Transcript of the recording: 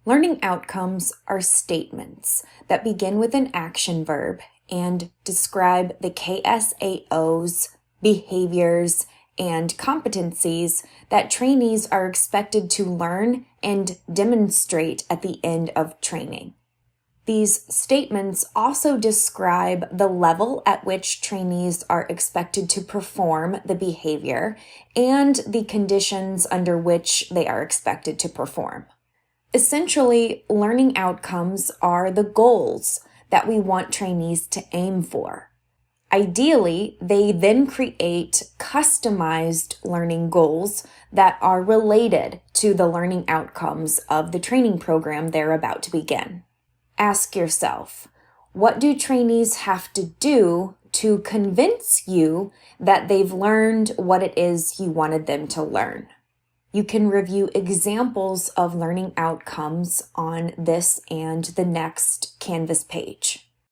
Learning outcomes are statements that begin with an action verb and describe the KSAO's behaviors and competencies that trainees are expected to learn and demonstrate at the end of training. These statements also describe the level at which trainees are expected to perform the behavior and the conditions under which they are expected to perform. Essentially, learning outcomes are the goals that we want trainees to aim for. Ideally, they then create customized learning goals that are related to the learning outcomes of the training program they're about to begin. Ask yourself, what do trainees have to do to convince you that they've learned what it is you wanted them to learn? You can review examples of learning outcomes on this and the next Canvas page.